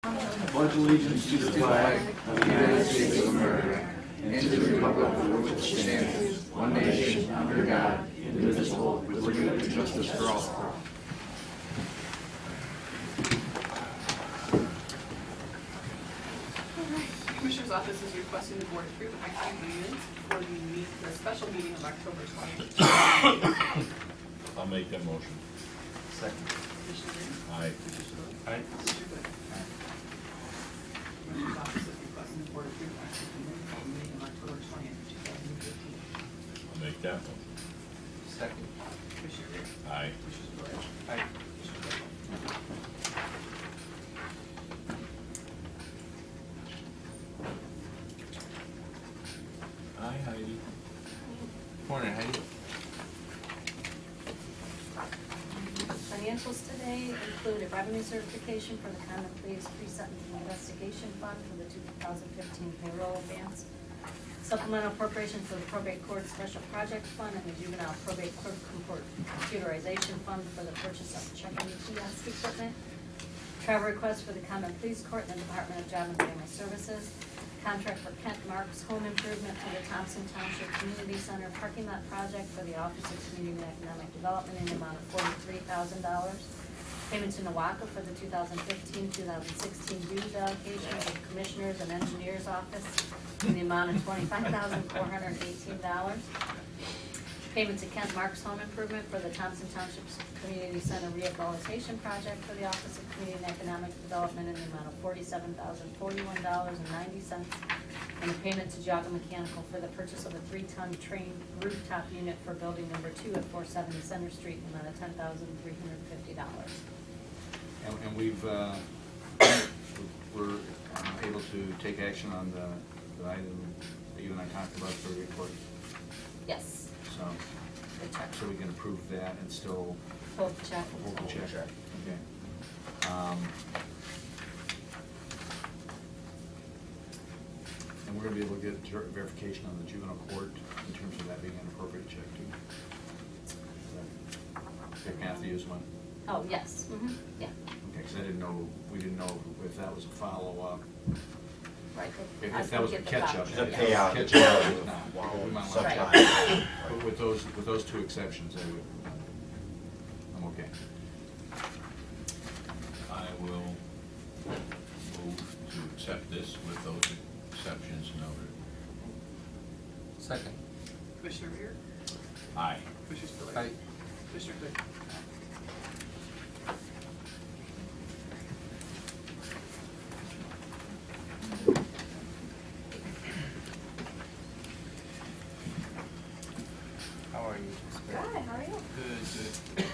Pledge allegiance to the flag of the United States of America and to the republic for which it stands, one nation, under God, indivisible, with liberty and justice for all. Commissioner's Office is requesting the board approve the activity minutes for the special meeting of October 20th. I'll make that motion. Second. Commissioner Green? Aye. Commissioner Spillier? Aye. Commissioner Good? Commissioner's Office is requesting the board approve the activity minutes for the meeting of October 20th, 2015. I'll make that motion. Second. Commissioner Green? Aye. Commissioner Spillier? Aye. Commissioner Good? Aye, Heidi. Morning, Heidi. Financials today include a revenue certification for the Common Pleas Pre-Sentence Investigation Fund for the 2015 payroll advance, supplemental appropriation for the Probate Court Special Projects Fund and the Juvenile Probate Court Computerization Fund for the purchase of checking kiosk equipment, travel request for the Common Pleas Court and the Department of Job and Family Services, contract for Kent Marks home improvement for the Thompson Township Community Center parking lot project for the Office of Community and Economic Development in the amount of $43,000. Payment to Geauga for the 2015-2016 dues allocation of the Commissioners and Engineers Office in the amount of $25,418. Payment to Kent Marks home improvement for the Thompson Township Community Center rehabilitation project for the Office of Community and Economic Development in the amount of $47,041.90. And a payment to Geauga Mechanical for the purchase of a 3-ton train rooftop unit for building number 2 at 470 Center Street in the amount of $10,350. And we're able to take action on the item that you and I talked about for the report. Yes. Good check. So we can approve that and still Hold the check. hold the check. Okay. And we're gonna be able to get verification on the juvenile court in terms of that being an appropriate check too. Okay, Matthews one. Oh, yes, yeah, Okay, because we didn't know if that was a follow-up. right. If I that was a can get the catch-up. copy. The Yeah. payout. Catch-up, no. Wow. We might want to Right. talk. But with those two exceptions, I'm okay. I will move to accept this with those exceptions noted. Second. Commissioner Rea? Aye. Commissioner Spillier? Aye. Commissioner Good? How are you? Good, how are you? Good, good.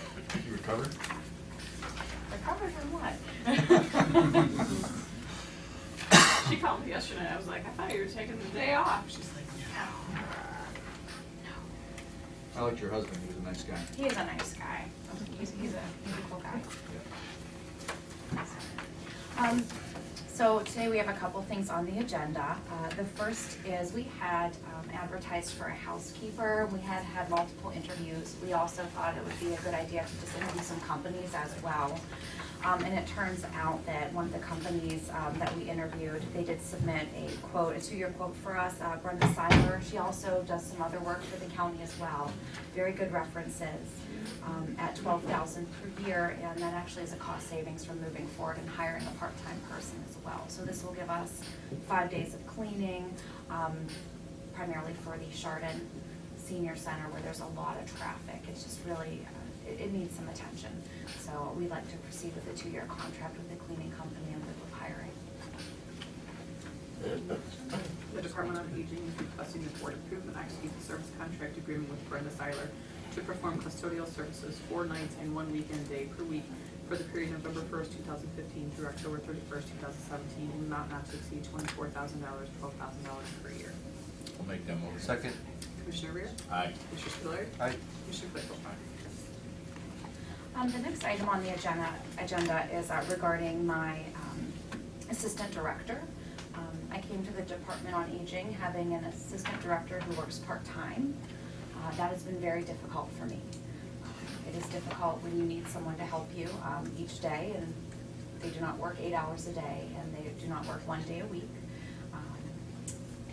You recovered? Recovered from what? She called me yesterday. I was like, I thought you were taking the day off. She's like, no. I liked your husband, he was a nice guy. He is a nice guy. He's a cool guy. So today we have a couple things on the agenda. The first is we had advertised for a housekeeper. We had had multiple interviews. We also thought it would be a good idea to just interview some companies as well. And it turns out that one of the companies that we interviewed, they did submit a quote, a 2-year quote for us, Brenda Seiler. She also does some other work for the county as well. Very good references at $12,000 per year, and that actually is a cost savings from moving forward and hiring a part-time person as well. So this will give us 5 days of cleaning, primarily for the Chardon Senior Center where there's a lot of traffic. It's just really, it needs some attention. So we'd like to proceed with a 2-year contract with the cleaning company and with hiring. The Department of Aging is requesting the board approve and execute the service contract agreement with Brenda Seiler to perform custodial services 4 nights and 1 weekend day per week for the period November 1st, 2015 through October 31st, 2017, in an amount not to exceed $24,000, $12,000 per year. I'll make that motion. Second. Commissioner Rea? Aye. Commissioner Spillier? Aye. Commissioner Claypool? The next item on the agenda is regarding my assistant director. I came to the Department on Aging having an assistant director who works part-time. That has been very difficult for me. It is difficult when you need someone to help you each day, and They do not work 8 hours a day, and they do not work 1 day a week.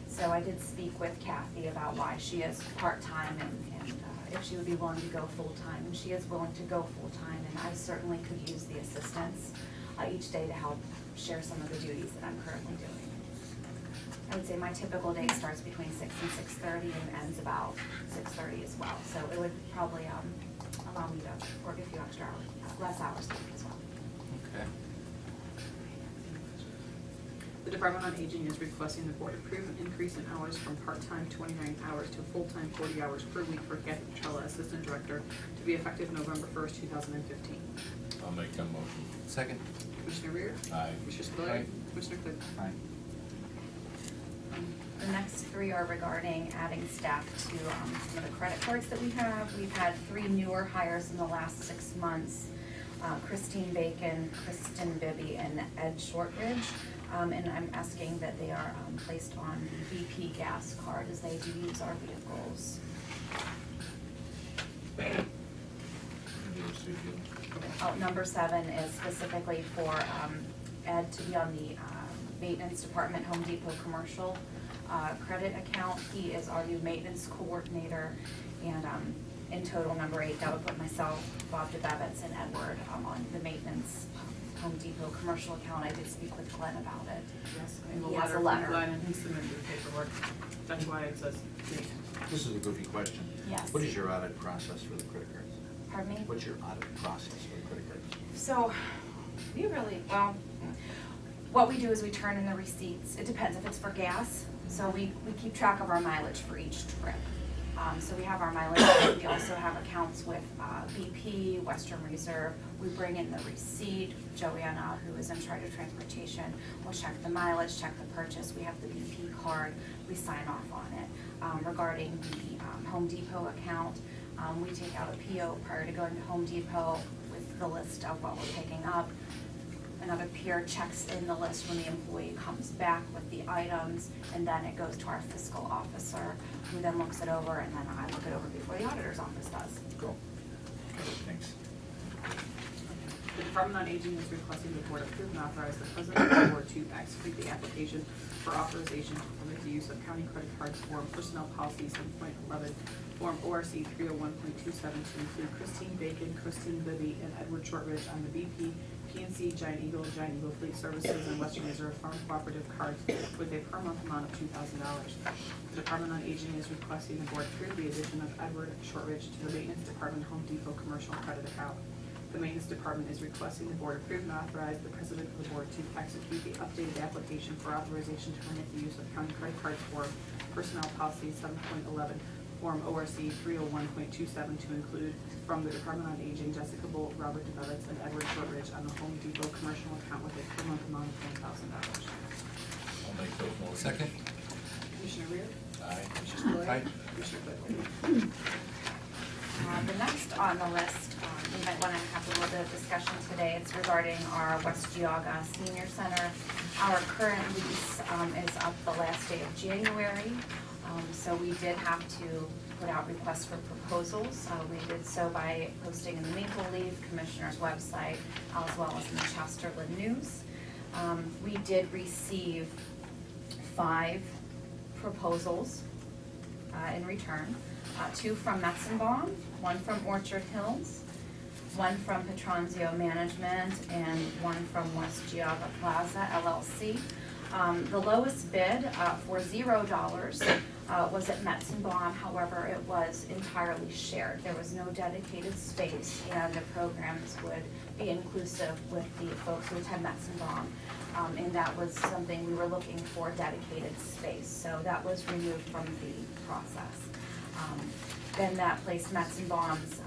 So I did speak with Kathy about why she is part-time and if she would be willing to go full-time. And she is willing to go full-time, and I certainly could use the assistance each day to help share some of the duties that I'm currently doing. I would say my typical day starts between 6 and 6:30 and ends about 6:30 as well. So it would probably allow me to work a few extra hours, less hours a week as well. Okay. The Department on Aging is requesting the board approve an increase in hours from part-time 29 hours to full-time 40 hours per week for Kathy Petrella, Assistant Director, to be effective November 1st, 2015. I'll make that motion. Second. Commissioner Rea? Aye. Commissioner Spillier? Aye. Commissioner Claypool? Aye. The next three are regarding adding staff to some of the credit cards that we have. We've had 3 newer hires in the last 6 months. Christine Bacon, Kristen Bibby, and Ed Shortridge. And I'm asking that they are placed on the BP gas card as they do use our vehicles. Number 7 is specifically for Ed to be on the Maintenance Department Home Depot Commercial credit account. He is our new maintenance coordinator, and in total, number 8, that would put myself, Bob DeBevitz, and Edward on the maintenance Home Depot commercial account. I did speak with Glenn about it. Yes, and He has a from letter. Glenn, and he submitted the paperwork. That's why it says me. This is a goofy question. Yes. What is your audit process for the credit cards? Pardon me? What's your audit process for the credit cards? So, we really, well, what we do is we turn in the receipts. It depends if it's for gas. So we keep track of our mileage for each trip. So we have our mileage. We also have accounts with BP, Western Reserve. We bring in the receipt. Joanna, who is in charge of transportation, will check the mileage, check the purchase. We have the BP card. We sign off on it. Regarding the Home Depot account, we take out a PO prior to going to Home Depot with the list of what we're picking up. Another peer checks in the list when the employee comes back with the items, and then it goes to our fiscal officer, who then looks it over, and then I look it over before the auditor's office does. Cool. Thanks. The Department on Aging is requesting the board approve and authorize the president of the board to execute the application for authorization to permit the use of county credit cards form personnel policy 7.11, form ORC 301.27 to include Christine Bacon, Kristen Bibby, and Edward Shortridge on the BP, PNC, Giant Eagle Fleet Services, and Western Reserve Farm Cooperative cards with a per month amount of $2,000. The Department on Aging is requesting the board approve the addition of Edward Shortridge to the Maintenance Department Home Depot Commercial Credit Account. The Maintenance Department is requesting the board approve and authorize the president of the board to execute the updated application for authorization to permit the use of county credit cards for personnel policy 7.11, form ORC 301.27 to include from the Department on Aging Jessica Bolt, Robert DeBevitz, and Edward Shortridge on the Home Depot commercial account with a per month amount of $10,000. I'll make those motions. Second. Commissioner Rea? Aye. Commissioner Spillier? Aye. Commissioner Claypool? The next on the list, we might want to have a little bit of discussion today. It's regarding our West Geauga Senior Center. Our current lease is up the last day of January, so we did have to put out requests for proposals. We did so by posting in the Maple Leaf Commissioner's website, as well as in the Chesterland News. We did receive 5 proposals in return. 2 from Metzenbaum, 1 from Orchard Hills, 1 from Petronzio Management, and 1 from West Geauga Plaza LLC. The lowest bid for $0 was at Metzenbaum. However, it was entirely shared. There was no dedicated space, and the programs would be inclusive with the folks who attend Metzenbaum. And that was something we were looking for, dedicated space. So that was removed from the process. Then that placed Metzenbaum's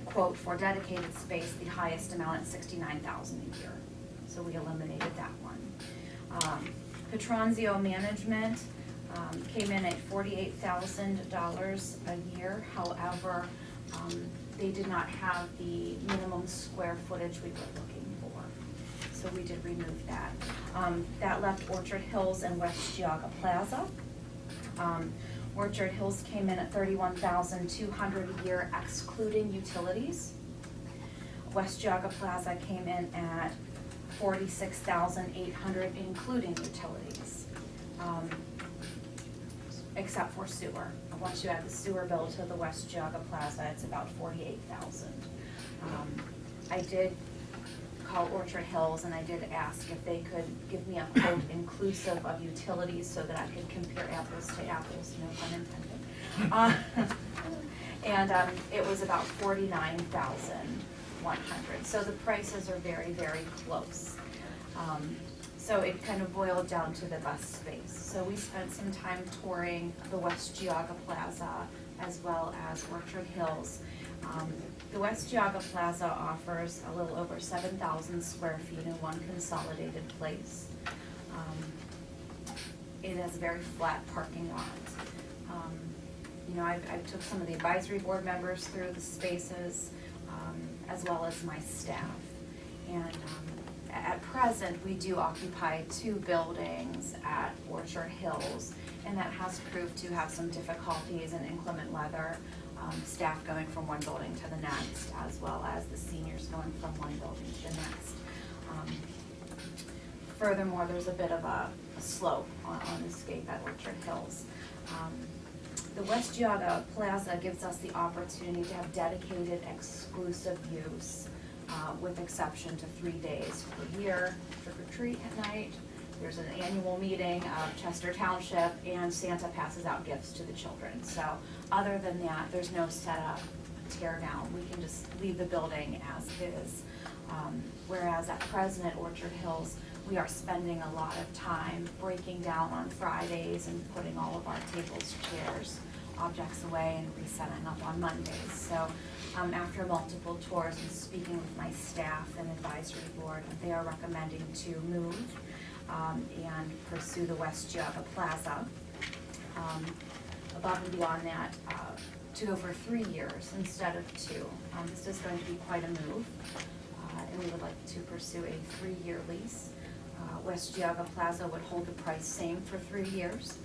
quote for dedicated space, the highest amount at $69,000 a year. So we eliminated that one. Petronzio Management came in at $48,000 a year. However, they did not have the minimum square footage we were looking for. So we did remove that. That left Orchard Hills and West Geauga Plaza. Orchard Hills came in at $31,200 a year, excluding utilities. West Geauga Plaza came in at $46,800 including utilities. Except for sewer. Once you add the sewer bill to the West Geauga Plaza, it's about $48,000. I did call Orchard Hills and I did ask if they could give me a quote inclusive of utilities so that I could compare apples to apples, no pun intended. And it was about $49,100. So the prices are very, very close. So it kind of boiled down to the best space. So we spent some time touring the West Geauga Plaza as well as Orchard Hills. The West Geauga Plaza offers a little over 7,000 square feet in one consolidated place. It has a very flat parking lot. I took some of the advisory board members through the spaces, as well as my staff. And at present, we do occupy 2 buildings at Orchard Hills, and that has proved to have some difficulties in inclement weather, staff going from one building to the next, as well as the seniors going from one building to the next. Furthermore, there's a bit of a slope on the scape at Orchard Hills. The West Geauga Plaza gives us the opportunity to have dedicated exclusive use, with exception to 3 days per year, trick or treat at night. There's an annual meeting of Chester Township, and Santa passes out gifts to the children. So other than that, there's no setup, tear down. We can just leave the building as is. Whereas at present at Orchard Hills, we are spending a lot of time breaking down on Fridays and putting all of our tables, chairs, objects away and resetting up on Mondays. So after multiple tours and speaking with my staff and advisory board, they are recommending to move and pursue the West Geauga Plaza. Above and beyond that, to go for 3 years instead of 2. This is going to be quite a move, and we would like to pursue a 3-year lease. West Geauga Plaza would hold the price same for 3 years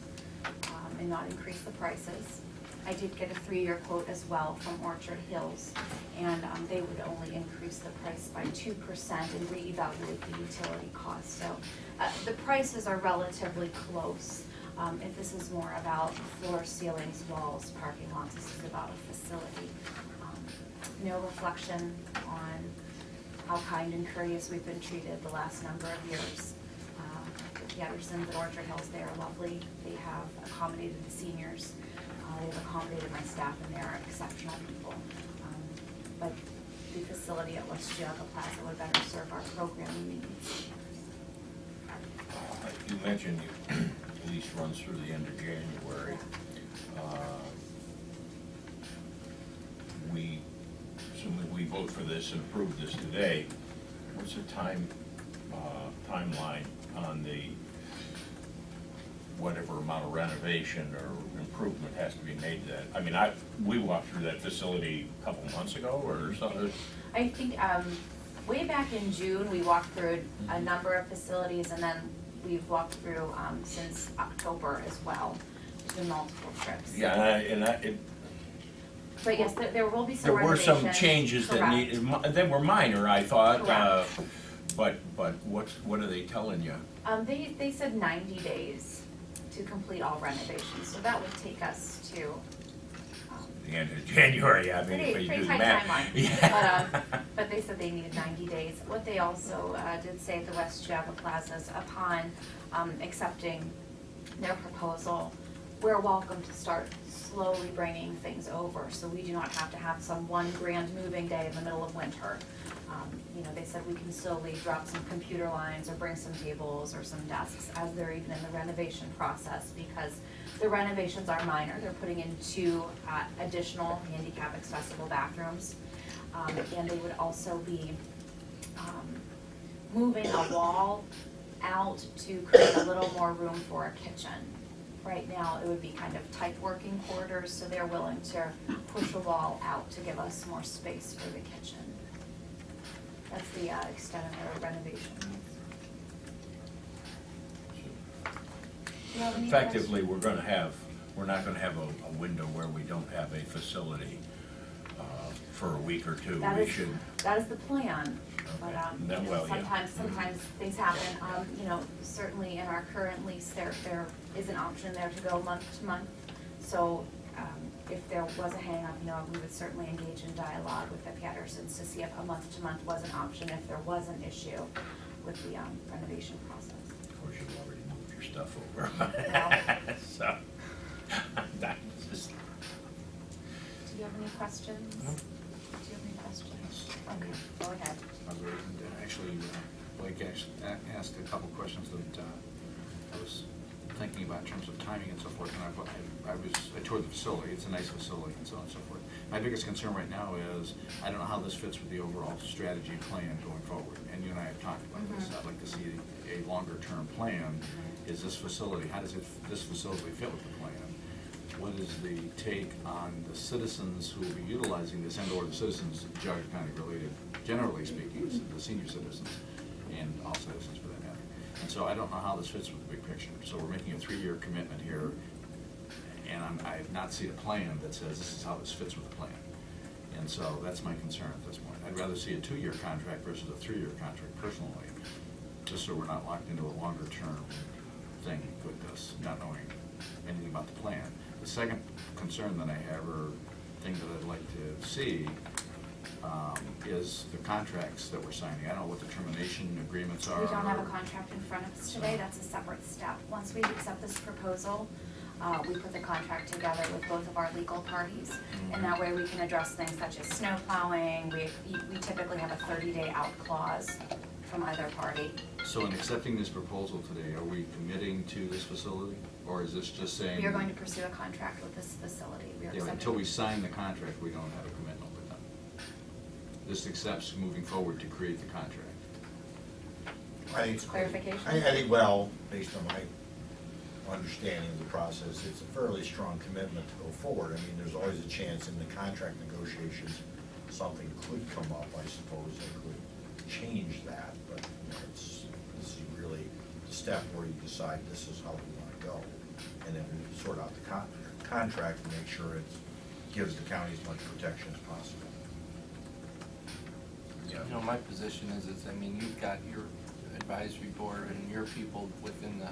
and not increase the prices. I did get a 3-year quote as well from Orchard Hills, and they would only increase the price by 2% and reevaluate the utility costs. So the prices are relatively close. If this is more about floor, ceilings, walls, parking lots, this is about a facility. No reflection on how kind and courteous we've been treated the last number of years. The Andersons at Orchard Hills, they are lovely. They have accommodated the seniors. They've accommodated my staff, and they are exceptional people. But the facility at West Geauga Plaza would better serve our programming needs. You mentioned your lease runs through the end of January. Assuming we vote for this and approve this today, what's the timeline on the whatever amount of renovation or improvement has to be made to that? I mean, we walked through that facility a couple months ago or something. I think way back in June, we walked through a number of facilities, and then we've walked through since October as well. There's been multiple trips. Yeah, But yes, there will be some there were renovations. some changes that Correct. they were minor, I thought. Correct. But what are they telling you? They said 90 days to complete all renovations, so that would take us to The end of January, I mean, if you do pretty the tight math. timeline. Yeah. But they said they needed 90 days. What they also did say at the West Geauga Plaza is upon accepting their proposal, we're welcome to start slowly bringing things over, so we do not have to have some one grand moving day in the middle of winter. They said we can slowly drop some computer lines or bring some tables or some desks as they're even in the renovation process, because the renovations are minor. They're putting in 2 additional handicap accessible bathrooms, and they would also be moving a wall out to create a little more room for a kitchen. Right now, it would be kind of tight working quarters, so they're willing to push a wall out to give us more space for the kitchen. That's the extent of their renovations. Do you have any Effectively, we're not gonna have a window where we don't have a facility for a week or two. That We is- should That is the plan, but, Then, you know, well, yeah. sometimes things happen. You know, certainly in our current lease, there is an option there to go month to month. So, if there was a hang-up, you know, we would certainly engage in dialogue with the Pattersons to see if a month to month was an option, if there was an issue with the renovation process. Of course, you've already moved your stuff over. Yeah. So, that's just, Do you have any questions? No. Do you have any questions? Okay, go ahead. Actually, Blake asked a couple questions that I was thinking about in terms of timing and so forth, and I toured the facility. It's a nice facility and so on and so forth. My biggest concern right now is, I don't know how this fits with the overall strategy plan going forward, and you and I have talked about this. I'd like to see a longer-term plan. Is this facility, how does this facility fit with the plan? What is the take on the citizens who will be utilizing this, and/or the citizens of Geauga County related, generally speaking, the senior citizens, and all citizens for that matter. And so I don't know how this fits with the big picture. So we're making a 3-year commitment here, and I have not seen a plan that says this is how this fits with the plan. And so that's my concern at this point. I'd rather see a 2-year contract versus a 3-year contract personally, just so we're not locked into a longer-term thing with this, not knowing anything about the plan. The second concern that I have, or thing that I'd like to see, is the contracts that we're signing. I don't know what the termination agreements are. We don't have a contract in front of us today, that's a separate step. Once we accept this proposal, we put the contract together with both of our legal parties, and that way we can address things such as snow plowing. We typically have a 30-day out clause from either party. So in accepting this proposal today, are we committing to this facility, or is this just saying? We are going to pursue a contract with this facility. We are Yeah, until we sign the contract, we don't have a commitment with them. This accepts moving forward to create the contract. I think it's Clarification? I think, well, based on my understanding of the process, it's a fairly strong commitment to go forward. I mean, there's always a chance in the contract negotiations, something could come up, I suppose, that could change that, but you know, this is really the step where you decide this is how we want to go. And then we sort out the contract and make sure it gives the county as much protection as possible. yeah. You know, my position is, I mean, you've got your advisory board and your people within the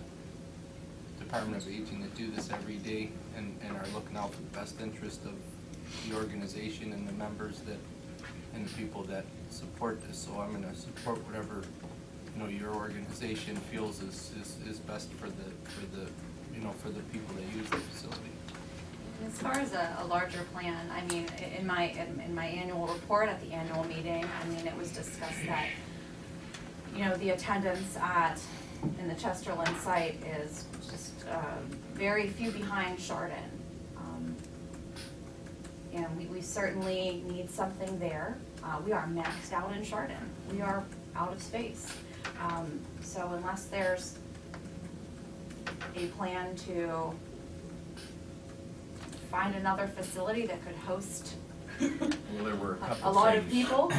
Department of Aging that do this every day and are looking out for the best interest of the organization and the members that, and the people that support this. So I'm gonna support whatever, you know, your organization feels is best for the, you know, for the people that use the facility. As far as a larger plan, I mean, in my annual report at the annual meeting, I mean, it was discussed that, you know, the attendance in the Chesterland site is just very few behind Chardon. And we certainly need something there. We are maxed out in Chardon. We are out of space. So unless there's a plan to find another facility that could host Well, there were a couple a lot of things. people.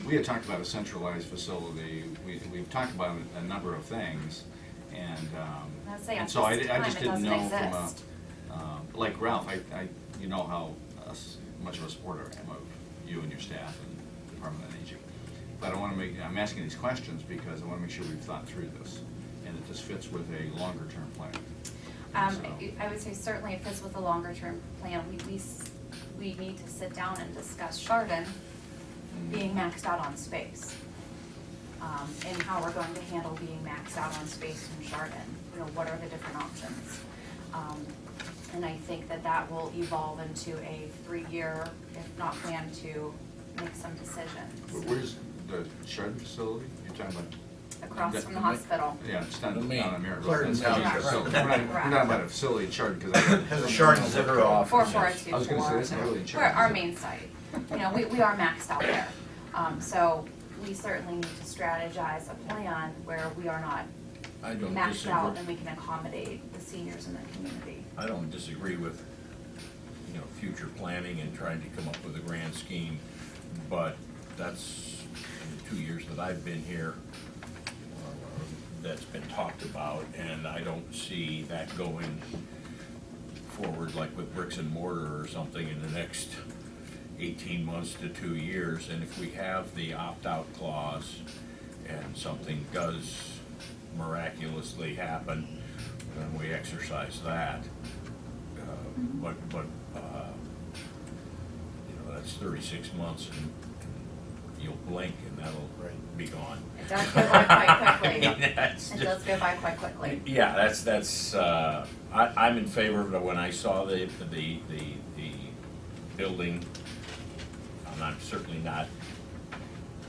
We had talked about a centralized facility. We've talked about a number of things, and I'd say and at so I this just time it didn't doesn't know from exist. like Ralph, you know how much of a supporter I am of you and your staff and Department of Aging. But I'm asking these questions because I want to make sure we've thought through this and that this fits with a longer term plan. I would say certainly it fits with a longer term plan. We need to sit down and discuss Chardon being maxed out on space. And how we're going to handle being maxed out on space in Chardon. You know, what are the different options? And I think that will evolve into a 3-year, if not plan to make some decisions Where's the Chardon facility you're talking about? across from the hospital. Yeah, it's not The main. on America. Clarendon Township. We're not about a facility in Chardon because Has a Chardon zipper off. 4424. I was gonna say, that's not really in We're Chardon. our main site. You know, we are maxed out there. So we certainly need to strategize a plan where we are not I don't maxed out and disagree. we can accommodate the seniors in the community. I don't disagree with, you know, future planning and trying to come up with a grand scheme, but that's, in the 2 years that I've been here, that's been talked about, and I don't see that going forward like with bricks and mortar or something in the next 18 months to 2 years, and if we have the opt-out clause and something does miraculously happen, then we exercise that. But that's 36 months, and you'll blink and that'll be gone. It does go by quite quickly. That's It just- does go by quite quickly. Yeah, I'm in favor of it. When I saw the building, and I'm certainly not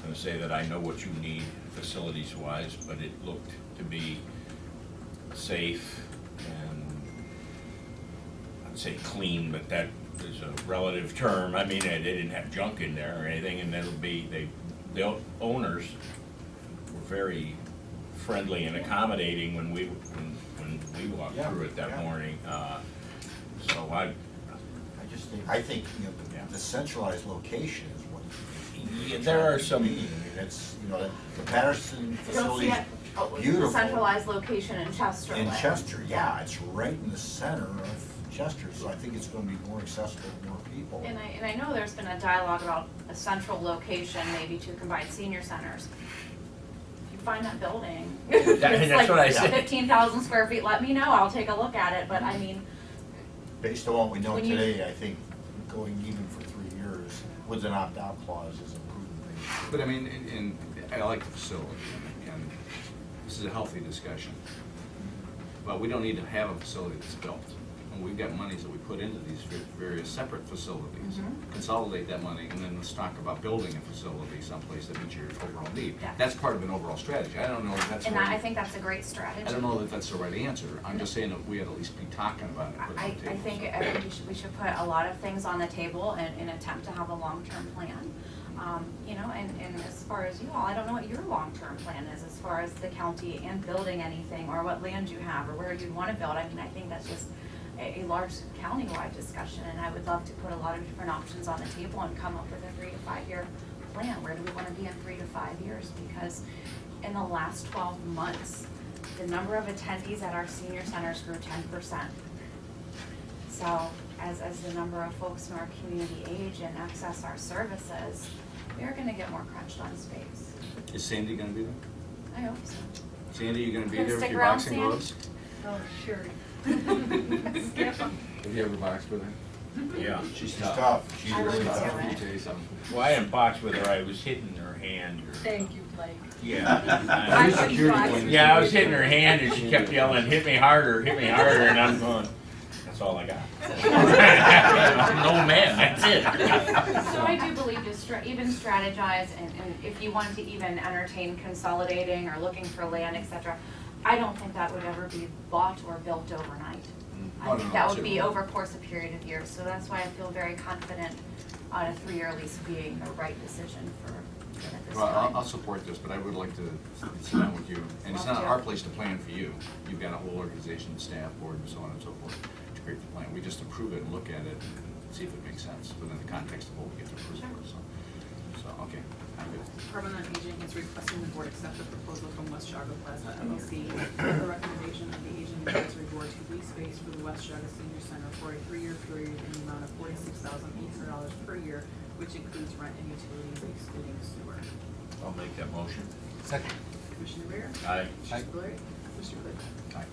gonna say that I know what you need facilities-wise, but it looked to be safe and, I'd say clean, but that is a relative term. I mean, they didn't have junk in there or anything, and the owners were very friendly and accommodating when we walked Yeah, through it that yeah. morning. So I I think, Yeah. the centralized location is what. Yeah, there are some- I mean, it's, the Patterson I don't see facility it. Oh, it's a beautiful. centralized location in Chester. In Chester, yeah, it's right in the center of Chester, so I think it's gonna be more accessible to more people. And I know there's been a dialogue about a central location, maybe to combine senior centers. If you find that building, it's that's what I said. 15,000 square feet, let me know, I'll take a look at it, but I mean, Based on what we know When you- today, I think going even for 3 years with an opt-out clause is a prudent thing. But I mean, and I like the facility, and this is a healthy discussion. But we don't need to have a facility that's built. And we've got monies that we put into these various separate facilities. Mhm. Consolidate that money, and then let's talk about building a facility someplace that meets your overall need. Yeah. That's part of an overall strategy. I don't know if that's the and right. I think that's a great strategy. I don't know that that's the right answer. I'm just saying that we ought to at least be talking about it. put it on I the table. think we should put a lot of things on the table and attempt to have a long-term plan. And as far as you all, I don't know what your long-term plan is as far as the county and building anything, or what land you have, or where you'd wanna build. I mean, I think that's just a large county-wide discussion, and I would love to put a lot of different options on the table and come up with a 3 to 5 year plan. Where do we wanna be in 3 to 5 years? Because in the last 12 months, the number of attendees at our senior centers grew 10%. So as the number of folks in our community age and access our services, we are gonna get more crunched on space. Is Sandy gonna be there? I hope so. Sandy, you gonna be Gonna there with stick your around, boxing Sam? gloves? Oh, sure. Have you ever boxed with her? Yeah. She's tough, she's I really would tough. do Let me it. tell you something. Well, I didn't box with her. I was hitting her hand. Thank you, Blake. Yeah. Your security blanket. Yeah, I was hitting her hand, and she kept yelling, "Hit me harder, and I'm going, that's all I got. No man, that's it. So I do believe to even strategize, and if you wanted to even entertain consolidating or looking for land, et cetera, I don't think that would ever be bought or built overnight. Oh, I think no, that would be certainly. over course of period of years, so that's why I feel very confident on a 3-year lease being the right decision at this Well, I'll time. support this, but I would like to sit down with you. And it's Love not to. our place to plan for you. You've got a whole organization, staff, board, and so on and so forth to create the plan. We just approve it and look at it and see if it makes sense within the context of what we get to approve for. So, okay, I'm good. Department on Aging is requesting the board accept the proposal from West Geauga Plaza LLC for the recommendation of the Aging Advisory Board to lease space for the West Geauga Senior Center for a 3-year period in the amount of $46,800 per year, which includes rent and utilities excluding sewer. I'll make that motion. Second. Commissioner Rea? Aye. Commissioner Spillier? Commissioner Claypool? Aye.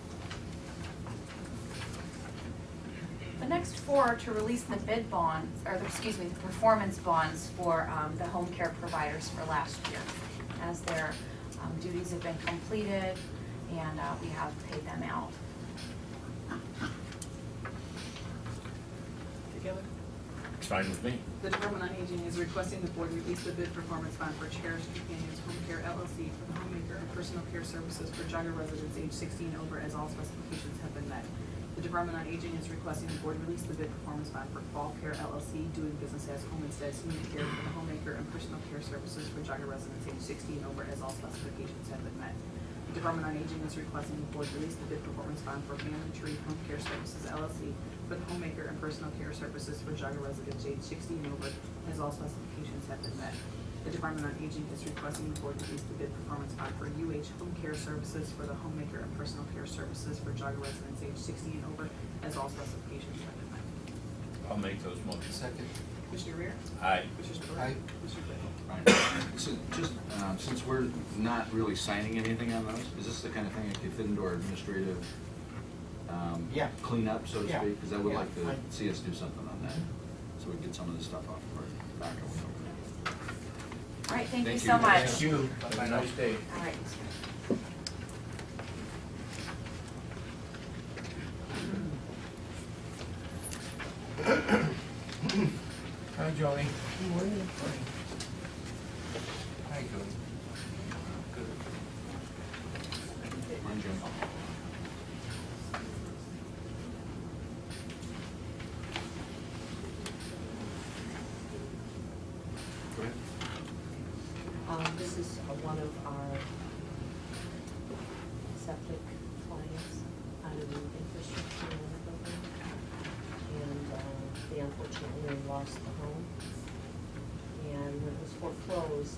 The next 4 are to release the bid bonds, or the performance bonds for the home care providers for last year, as their duties have been completed and we have paid them out. Together? It's fine with me. The Department on Aging is requesting the board release the bid performance bond for Cherished Companions Home Care LLC for the homemaker and personal care services for Geauga residents age 16 and over, as all specifications have been met. The Department on Aging is requesting the board release the bid performance bond for Fall Care LLC, doing business as Home Instead Senior Care for the homemaker and personal care services for Geauga residents age 16 and over, as all specifications have been met. The Department on Aging is requesting the board release the bid performance bond for Family Tree Home Care Services LLC for the homemaker and personal care services for Geauga residents age 60 and over, as all specifications have been met. The Department on Aging is requesting the board release the bid performance bond for UH Home Care Services for the homemaker and personal care services for Geauga residents age 60 and over, as all specifications have been met. I'll make those motions. Second. Commissioner Rea? Aye. Commissioner Spillier? Aye. Commissioner Claypool? Right. So just, since we're not really signing anything on those, is this the kind of thing that could fit into our administrative Yeah. cleanup, so to Yeah. speak? Because I would Yeah. like to see us do something on that, so we can get some of this stuff off of our back. All right, thank you Thank so you. much. Thank you. Have a nice day. All right. Hi, Joni. Hi, good. Good. Morning, Jim. Go ahead. This is one of our septic clients out of the infrastructure in the building. And they unfortunately lost the home. And when it was foreclosed,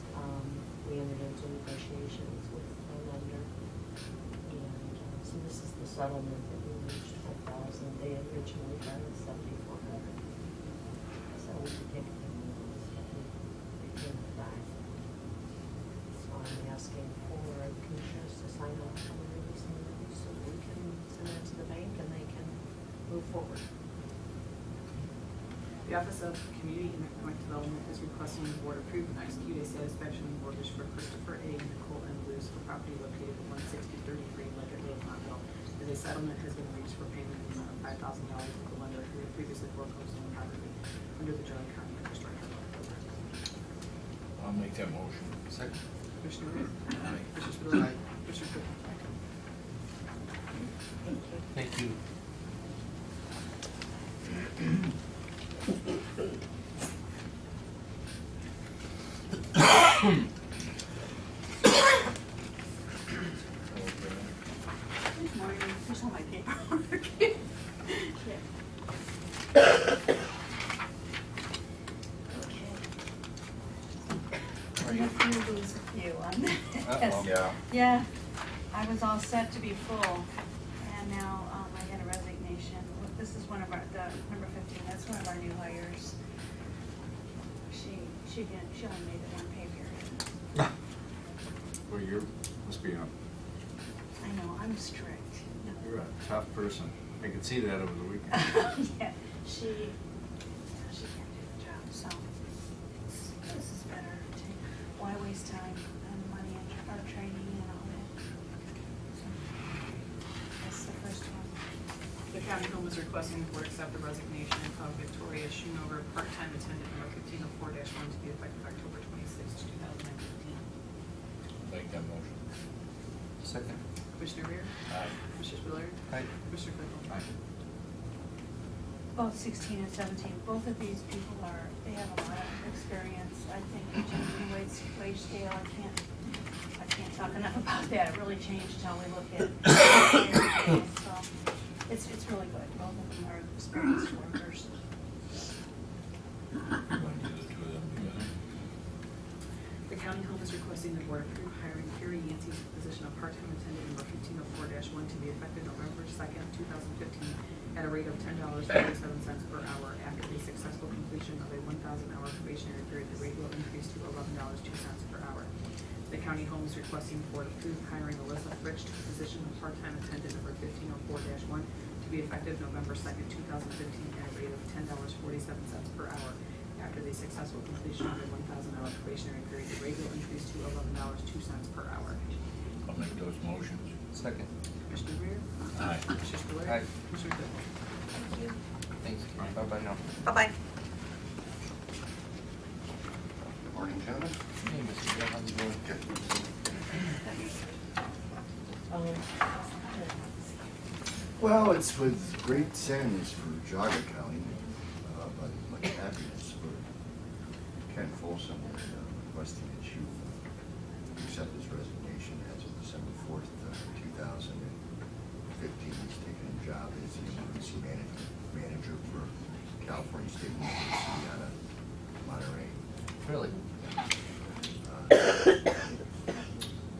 we entered into negotiations with our lender. And so this is the settlement that we reached, 12,000. They originally had 7,400. So we could take it from those, but they came back. So I'm asking for the commissioners to sign off on the release notice so we can send it to the bank and they can move forward. The Office of Community and Economic Development is requesting the board approve and execute a satisfaction mortgage for Christopher A. and Nicole N. Lewis for property located at 16033 Leggett Road, Montville. As a settlement has been reached for payment in the amount of $5,000 with the lender who had previously foreclosed on the property under the Geauga County Infrastructure Loan Program. I'll make that motion. Second. Commissioner Rea? Aye. Commissioner Spillier? Commissioner Claypool? Thank you. Good morning. Here's all my paperwork. I have to lose a few on this. Uh-oh. Yeah. Yeah, I was all set to be full, and now, I get a resignation. This is one of our, the number 15, that's one of our new hires. She only made it one pay period. Well, must be I know, I'm strict. you're a tough person. I could see that over the weekend. Yeah, she can't do the job, so this is better. Why waste time and money in our training and all that? So, that's the first one. The county home is requesting the board accept the resignation of Victoria Schoonover, part-time attendant number 1504-1 to be effective October 26, 2019. Make that motion. Second. Commissioner Rea? Aye. Commissioner Spillier? Aye. Commissioner Claypool? Aye. Both 16 and 17, both of these people they have a lot of experience. I think the changing wage scale, I can't talk enough about that. It really changed how we look at it. So it's really good. Both of them are experienced workers. You want to do the two of them together? The county home is requesting the board approve hiring Carrie Yancey to the position of part-time attendant number 1504-1 to be effective November 2nd, 2015, at a rate of $10.47 per hour. After the successful completion of a 1,000-hour probationary period, the rate will increase to $11.02 per hour. The county home is requesting the board approve hiring Alyssa Fritsch to the position of part-time attendant number 1504-1 to be effective November 2nd, 2015, at a rate of $10.47 per hour. After the successful completion of a 1,000-hour probationary period, the rate will increase to $11.02 per hour. I'll make those motions. Second. Commissioner Rea? Aye. Commissioner Spillier? Aye. Commissioner Claypool? Thank you. Thanks. Bye-bye now. Bye-bye. Morning, gentlemen. Hey, Mr. Bill, how's it going? Well, it's with great sadness for Geauga County, but much happiness for Ken Folsom requesting that you accept his resignation as of December 4th, 2015. He's taken a job as the emergency manager for California State University out of Monterey. Really?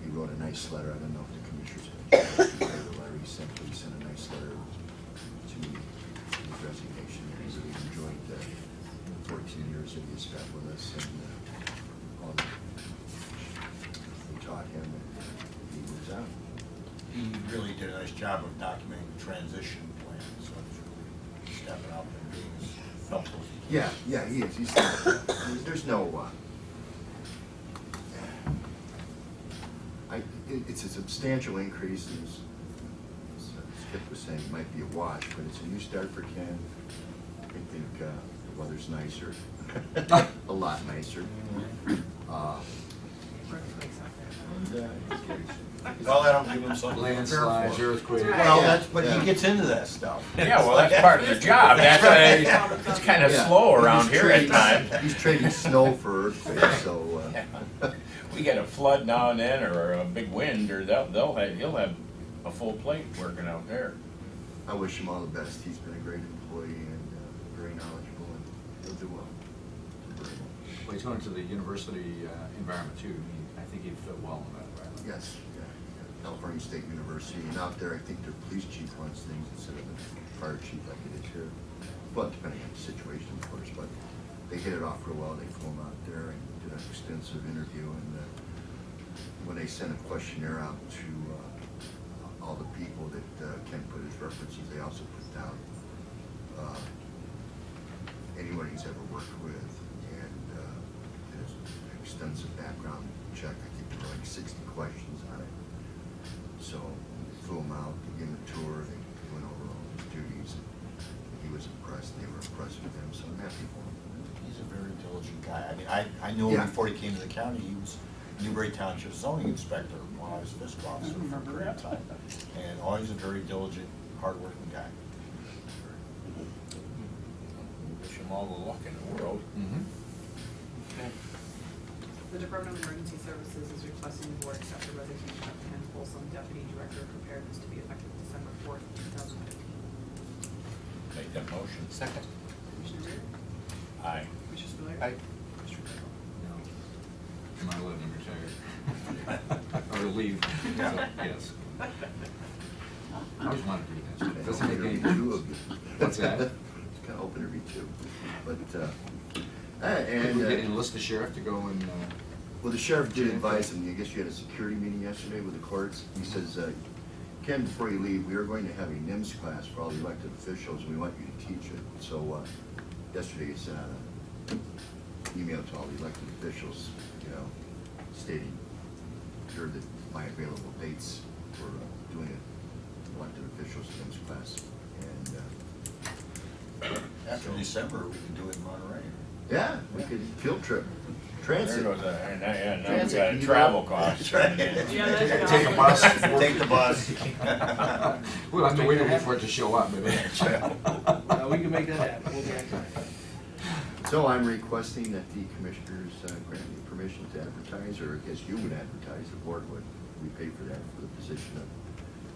He wrote a nice letter. I don't know if the commissioners had a chance to read the letter. He sent a nice letter to me, his resignation. He really enjoyed nice job of documenting the transition plan, so he's really stepping up and being as helpful as he can. Yeah, he is. There's no, it's a substantial increase, and as Skip was saying, it might be a wash, but it's a new start for Ken. I think the weather's nicer, a lot nicer. Earthquakes out there. Well, that'll give him something to prepare Landslides, for. earthquakes. Well, but he gets into that stuff. Yeah, well, that's part of the job. It's kind of Yeah. slow around He's here at trading- times. He's trading snow for earthquakes, so, We get a flood now and then, or a big wind, or he'll have a full plate working out there. I wish him all the best. He's been a great employee and very knowledgeable, and he'll do well. Well, he's going to the university environment too. I think he'd fit well in that environment. Yes, yeah. California State University, and out there, I think their police chief runs things instead of the fire chief like it is here. Well, depending on the situation, of course, but they hit it off real well. They flew him out there and did an extensive interview, and when they sent a questionnaire out to all the people that Ken put as references, they also put down anyone he's ever worked with, and did an extensive background check. I think there were like 60 questions on it. So they flew him out, they gave him a tour, they went over all his duties. He was impressed, they were impressed with him, so I'm happy for him. He's a very diligent guy. I mean, I knew him Yeah. before he came to the county. He was Newbury Township zoning inspector while I was fiscal officer for a period of time. And always a very diligent, hardworking guy. Wish him all the luck in the world. Mm-hmm. The Department of Emergency Services is requesting the board accept the resignation of Ken Folsom, Deputy Director of Preparedness, to be effective December 4th, 2015. Make that motion. Second. Commissioner Rea? Aye. Commissioner Spudler? Aye. Commissioner Claypool? No. Am I letting him retire? Or leave? Yeah. So, yes. I always wanted to do that. It doesn't make any Interview difference. of you. What's that? It's kind of open to read too, but, Did we and, enlist the sheriff to go and, well, the sheriff did advise him, I guess you had a security meeting yesterday with the courts. He says, Ken, before you leave, we are going to have a NIMS class for all the elected officials, we want you to teach it. So, yesterday he sent out an email to all the elected officials, stating, here are my available dates for doing an elected officials NIMS class. And, After December, we can do it in Monterey. yeah, we could field trip, There transit. goes and now we Transit, got a you know. travel cost. That's right. Yeah, that's take a bus? Take the bus. We'll have to wait a week for it to show up, maybe. We can make that happen. We'll be on time. So I'm requesting that the commissioners grant me permission to advertise, or I guess you would advertise, the board would, we pay for that, for the position of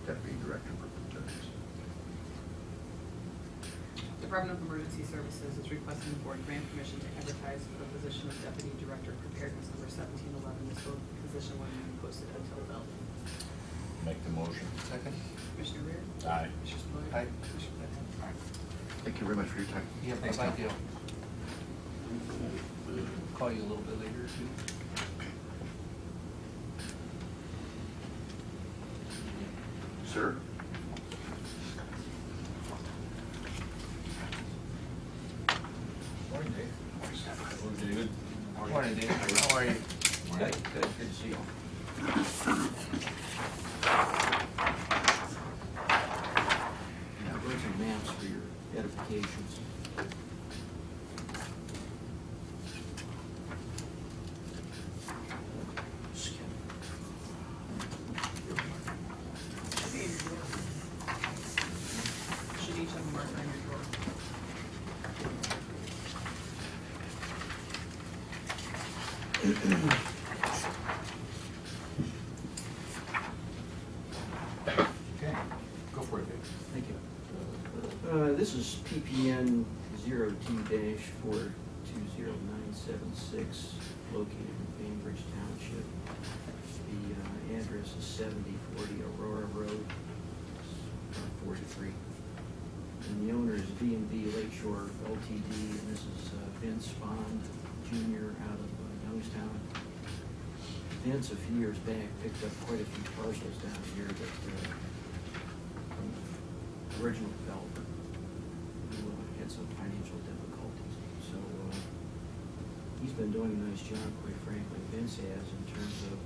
Deputy Director for Preparedness. Department of Emergency Services is requesting the board grant permission to advertise for the position of Deputy Director of Preparedness number 1711. This position will be posted until filled. Make the motion. Second. Commissioner Rea? Aye. Commissioner Spudler? Aye. Commissioner Claypool? Thank you very much for your time. Yeah, Thanks, thank Tom. you. Call you a little bit later too. Sir? Morning, Dave. David? Morning, Dave. How are you? Morning. Good to see you. Yeah, those are maps for your edifications. Should be in your drawer. Should each have a marker in your drawer. Okay, go for it, Dave. Thank you. This is PPN 02-420976, located in Bainbridge Township. The address is 7040 Aurora Road, 43. And the owner is B&B Lakeshore LTD, and this is Vince Bond Jr. out of Youngstown. Vince, a few years back, picked up quite a few parcels down here that original developer, who had some financial difficulties. So he's been doing a nice job, quite frankly, Vince has, in terms of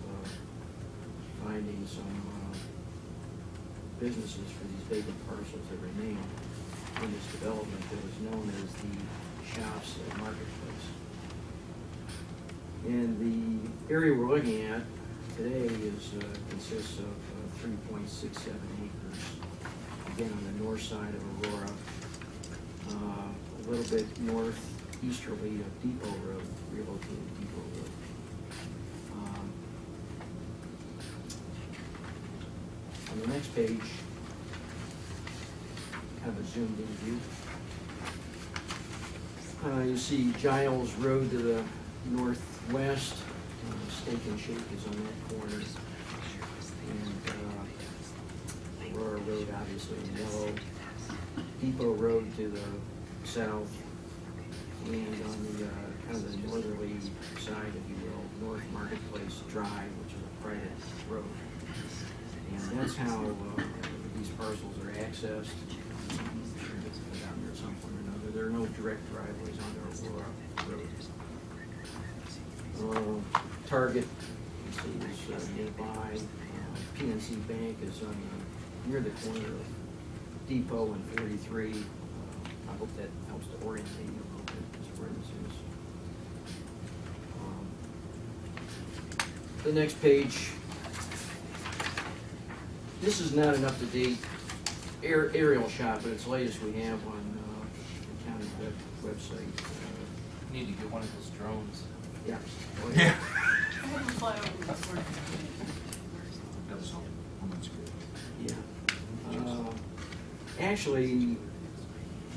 finding some businesses for these vacant parcels that remain in this development that is known as the Shops Marketplace. And the area we're looking at today consists of 3.67 acres, again on the north side of Aurora, a little bit northeasterly of Depot Road, relocated Depot Road. On the next page, kind of a zoomed in view. You see Giles Road to the northwest. Steak and Shake is on that corner. And Aurora Road, obviously, in yellow. Depot Road to the south. And on the kind of the northerly side, if you will, North Marketplace Drive, which is a private road. And that's how these parcels are accessed. I'm sure it's down there at some point or another. There are no direct driveways onto Aurora Road. Target, you see, is nearby. PNC Bank is on near the corner of Depot and 43. I hope that helps to orientate you a little bit as to where this is. The next page. This is not an up-to-date aerial shot, but it's the latest we have on the county website. Need to get one of those drones. Yeah. Yeah. That's all. That's good. Yeah. Actually,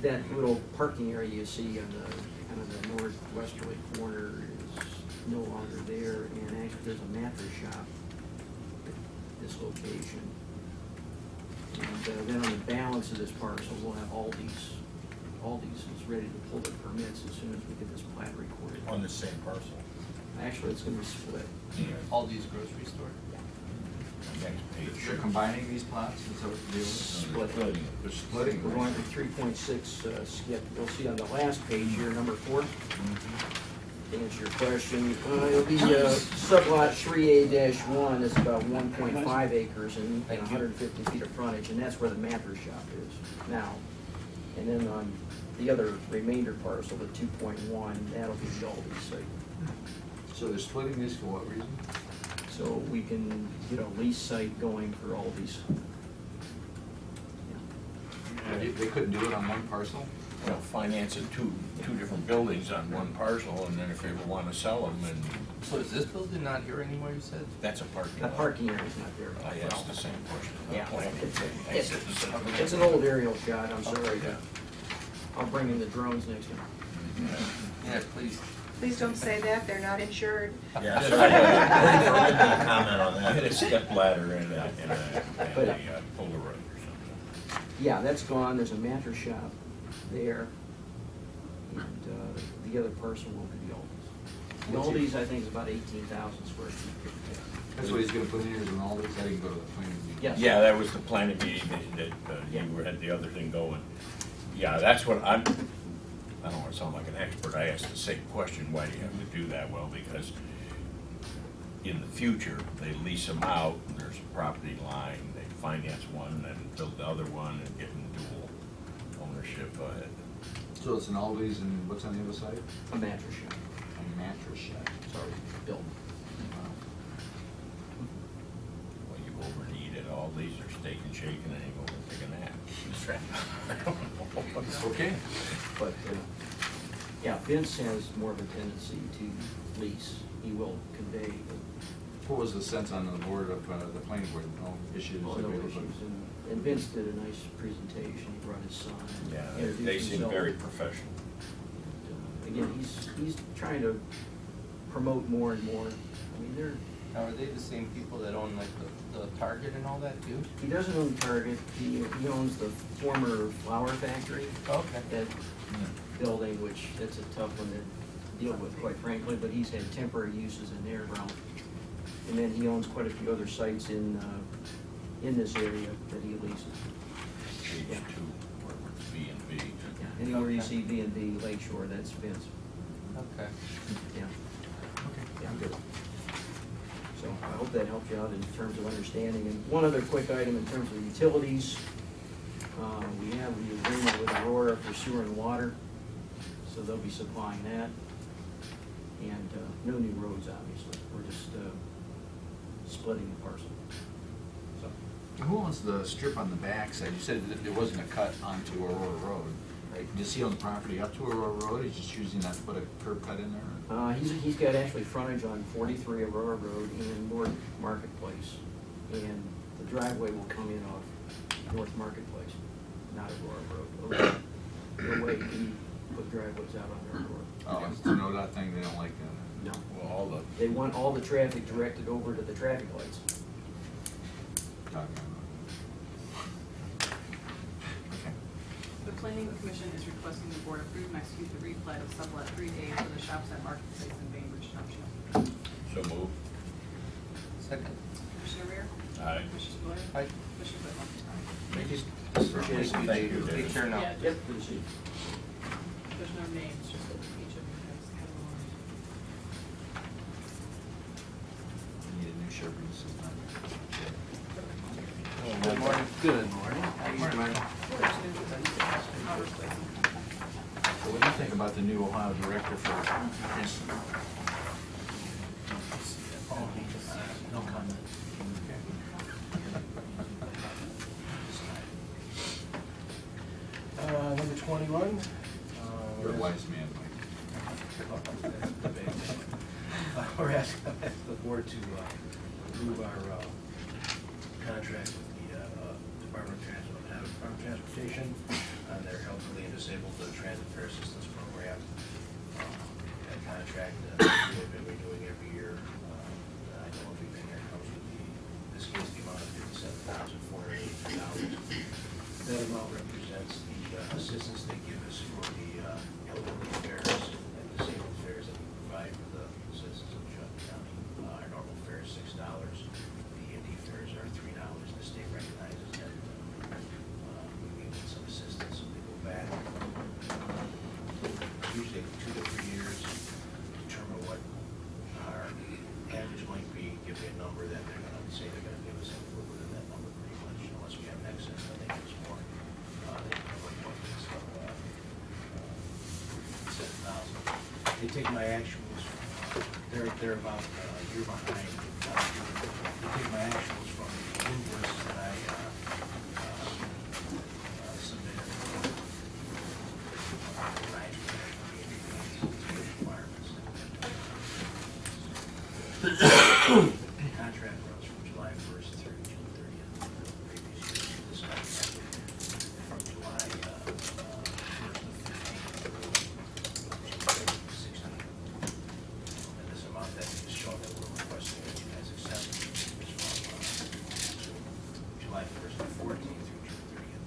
that little parking area you see on the kind of the northwesterly corner is no longer there, and actually there's a mattress shop at this location. And then on the balance of this parcel, we'll have Aldi's. Aldi's is ready to pull their permits as soon as we get this plat recorded. On the same parcel. Actually, it's gonna be split. Aldi's grocery store. Next page. You're combining these plots, is that what you're doing? Split. They're splitting. We're going to 3.6 skip. You'll see on the last page here, number 4. To answer your question, it'll be sublot 3A-1 is about 1.5 acres and 150 feet of frontage, and that's where the mattress shop is now. And then on the other remainder parcel, the 2.1, that'll be the Aldi site. So they're splitting these for what reason? So we can get a lease site going for Aldi's. They couldn't do it on one parcel? Well, financing two different buildings on one parcel, and then if they ever want to sell them, and So is this building not here anymore, you said? that's a parking The lot. parking area's not there. I asked the same question. Yeah. It's an old aerial shot, I'm sorry. Yeah. I'll bring in the drones next time. Yeah, please. Please don't say that, they're not insured. Yeah, so I didn't comment on I hit a that. step ladder and a Polaroid or something. Yeah, that's gone, there's a mattress shop there, and the other parcel will be the Aldi's. The Aldi's, I think, is about 18,000 square feet. That's what he's gonna put in here, is an all this, I didn't go to the planning meeting. Yes. Yeah, that was the planning meeting that Yeah. you had the other thing going. Yeah, that's what I don't want to sound like an expert, I asked the same question, why do you have to do that? Well, because in the future, they lease them out, and there's a property line, they finance one, then build the other one, and get in dual ownership. So it's an Aldi's and what's on the other side? A mattress shop, A mattress shop. sorry, built. Well, you go over and eat at all these, or steak and shake, and then you go over and take a nap. I don't know. Okay. But, yeah, Vince has more of a tendency to lease. He will convey, but What was the sense on the board of, the planning board, no issues? no issues. And Vince did a nice presentation. He brought his son. and Yeah, introduced they seem himself. very professional. Again, he's trying to promote more and more. I mean, Now, are they the same people that own like the Target and all that too? he doesn't own Target. He owns the former flour factory. Okay. That building, which that's a tough one to deal with, quite frankly, but he's had temporary uses in there around. And then he owns quite a few other sites in this area that he leases. Page Yeah. 2. WCB and B Lake Shore, that's Vince, Okay. yeah. Okay, I'm good. So I hope that helps you out in terms of understanding. And one other quick item in terms of utilities. We have the agreement with Aurora for sewer and water, so they'll be supplying that. And no new roads, obviously. We're just splitting the parcel. So, Who owns the strip on the backside? You said that there wasn't a cut onto Aurora Road, right? Does he own the property up to Aurora Road? He's just choosing not to put a curb cut in there? he's got actually frontage on 43 Aurora Road and North Marketplace. And the driveway will come in off North Marketplace, not Aurora Road. No way he put driveways out on Aurora. Oh, it's the NODOT thing, they don't like that? No. Well, all the, They want all the traffic directed over to the traffic lights. Okay. The planning commission is requesting the board approve and execute the replat of sublet 3A for the shops at Marketplace in Bainbridge Township. so move. Second. Commissioner Rea? Aye. Commissioner Spillier? Aye. Commissioner Claypool? Thank you. Thank you. Take care now. Yeah, Yep. Good to see you. there's no names, just each of you guys have one. Need a new Chevron system. Good morning. Good morning. How you doing? So what do you think about the new Ohio director for transit? No comment. Number 21. You're a wise man, Mike. We're asking the board to approve our contract with the Department of Transportation on their elderly and disabled transit fare assistance program. That contract we've been renewing every year. I know if you've been here, it comes with this case, the amount of $57,483. That amount represents the assistance they give us for the elderly fares and disabled fares that we provide for the citizens of Geauga County. Our normal fare is $6. The EMD fares are $3. The state recognizes that we need some assistance, so they go back. Usually 2 to 3 years, determine what our average is going to be, give me a number that they're going to say they're going to give us, and we're within that number pretty much, unless we have an excess, then they give us more. They cover more things, so, 7,000. They take my actuals, they're about a year behind. They take my actuals from the invoices that I submitted. Contract runs from July 1st through June 30th. Previous year, this contract from July 1st to 15th. And this amount that is shown that we're requesting that you guys accept is from July 1st to 14th through June 30th.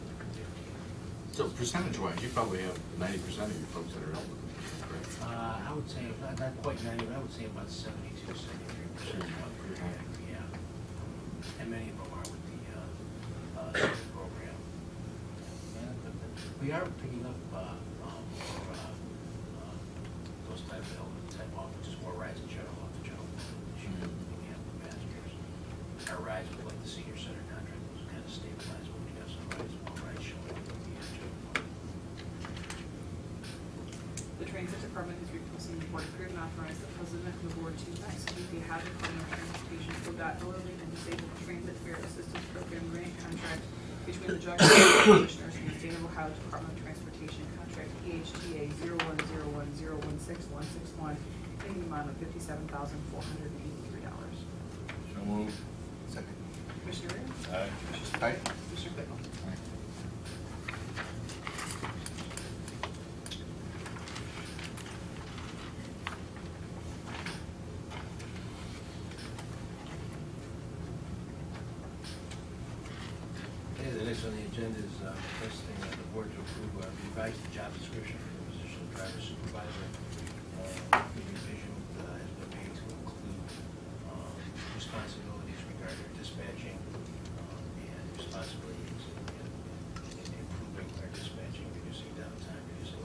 So percentage-wise, you probably have 90% of your folks that are elderly, correct? I would say, not quite 90, but I would say about 72, 73%. Yeah. And many of them are with the SIP program. We are picking up those type off, which is more rides in general, off the general. We have the passengers. Our rides with like the senior center contract was kind of stabilized, but we got some rides, more rides showing up with the general. The Transit Department is requesting the board approve and authorize the president of the board to execute the Ohio Department of Transportation ODOT Elderly and Disabled Transit Fare Assistance Program grant contract between the Geauga County Commissioners and the State of Ohio Department of Transportation contract PHTA 01010161161 in the amount of $57,483. So move. Second. Commissioner Rea? Aye. Commissioner Spillier? Aye. Commissioner Claypool? Okay, the next on the agenda is requesting the board to approve revised job description for the position of driver supervisor. The revision has been made to include responsibilities regarding dispatching and responsibilities in improving our dispatching, reducing downtime, reducing